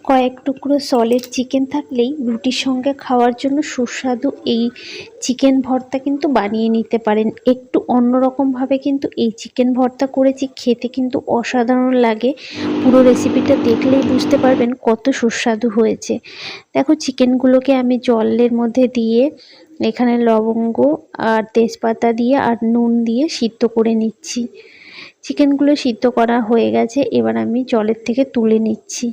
কয়েক টুকরো solid chicken থাকলেই রুটির সঙ্গে খাওয়ার জন্য সুস্বাদু এই চিকেন ভর্তা কিন্তু বানিয়ে নিতে পারেন। একটু অন্যরকমভাবে কিন্তু এই চিকেন ভর্তা করেছি, খেতে কিন্তু অসাধারণ লাগে। পুরো রেসিপিটা দেখলেই বুঝতে পারবেন কত সুস্বাদু হয়েছে। দেখো, চিকেনগুলোকে আমি জলের মধ্যে দিয়ে এখানে লবঙ্গ আর তেজপাতা দিয়ে আর নুন দিয়ে সিদ্ধ করে নিচ্ছি। চিকেনগুলো সিদ্ধ করা হয়ে গেছে, এবার আমি জলের থেকে তুলে নিচ্ছি।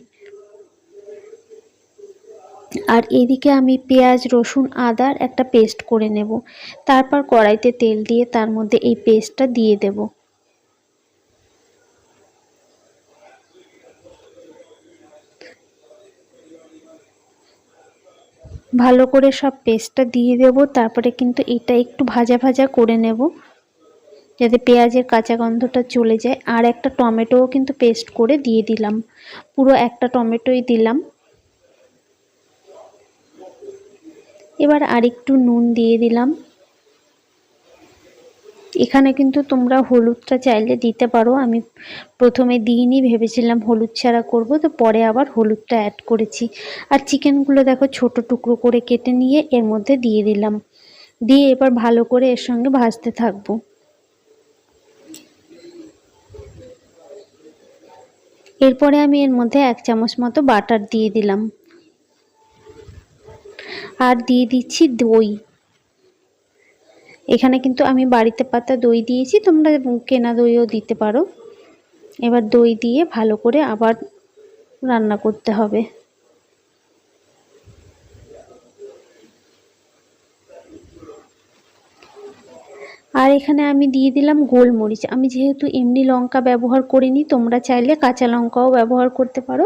আর এদিকে আমি পেঁয়াজ, রসুন, আদার একটা পেস্ট করে নেব। তারপর কড়াইতে তেল দিয়ে তার মধ্যে এই পেস্টটা দিয়ে দেব। ভালো করে সব পেস্টটা দিয়ে দেব। তারপরে কিন্তু এটা একটু ভাজা ভাজা করে নেব যাতে পেঁয়াজের কাঁচা গন্ধটা চলে যায়। আর একটা টমেটোও কিন্তু পেস্ট করে দিয়ে দিলাম, পুরো একটা টমেটোই দিলাম। এবার আরেকটু নুন দিয়ে দিলাম। এখানে কিন্তু তোমরা হলুদটা চাইলে দিতে পারো, আমি প্রথমে দিইনি, ভেবেছিলাম হলুদ ছাড়া করব, তো পরে আবার হলুদটা অ্যাড করেছি। আর চিকেনগুলো দেখো ছোট টুকরো করে কেটে নিয়ে এর মধ্যে দিয়ে দিলাম, দিয়ে এবার ভালো করে এর সঙ্গে ভাজতে থাকবো। এরপরে আমি এর মধ্যে 1 চামচ মতো বাটার দিয়ে দিলাম আর দিয়ে দিচ্ছি দই। এখানে কিন্তু আমি বাড়িতে পাতা দই দিয়েছি, তোমরা কেনা দইও দিতে পারো। এবার দই দিয়ে ভালো করে আবার রান্না করতে হবে। আর এখানে আমি দিয়ে দিলাম গোলমরিচ। আমি যেহেতু এমনি লঙ্কা ব্যবহার করিনি, তোমরা চাইলে কাঁচা লঙ্কাও ব্যবহার করতে পারো।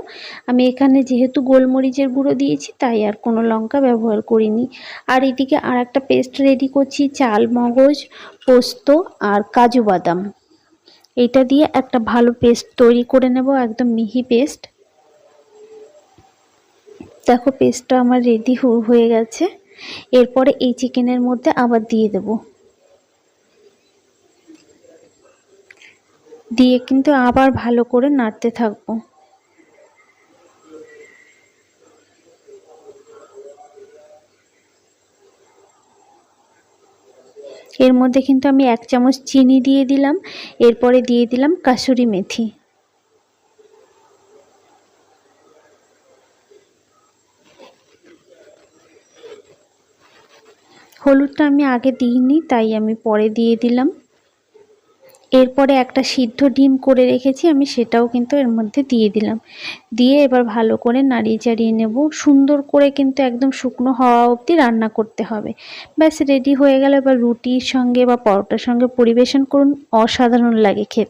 আমি এখানে যেহেতু গোলমরিচের গুঁড়ো দিয়েছি তাই আর কোনো লঙ্কা ব্যবহার করিনি। আর এদিকে আর একটা পেস্ট রেডি করছি, চাল মগজ, পোস্ত আর কাজু বাদাম। এটা দিয়ে একটা ভালো পেস্ট তৈরি করে নেব, একদম মিহি পেস্ট। দেখো, পেস্টটা আমার রেডি হয়ে গেছে। এরপরে এই চিকেনের মধ্যে আবার দিয়ে দেব, দিয়ে কিন্তু আবার ভালো করে নাড়তে থাকবো। এর মধ্যে কিন্তু আমি 1 চামচ চিনি দিয়ে দিলাম, এরপরে দিয়ে দিলাম কাসুরি মেথি। হলুদটা আমি আগে দিইনি, তাই আমি পরে দিয়ে দিলাম। এরপরে একটা সিদ্ধ ডিম করে রেখেছি আমি, সেটাও কিন্তু এর মধ্যে দিয়ে দিলাম, দিয়ে এবার ভালো করে নাড়িয়ে চাড়িয়ে নেব। সুন্দর করে কিন্তু একদম শুকনো হওয়া অবধি রান্না করতে হবে। ব্যাস রেডি হয়ে গেল। এবার রুটির সঙ্গে বা পরোটার সঙ্গে পরিবেশন করুন, অসাধারণ লাগে খেতে।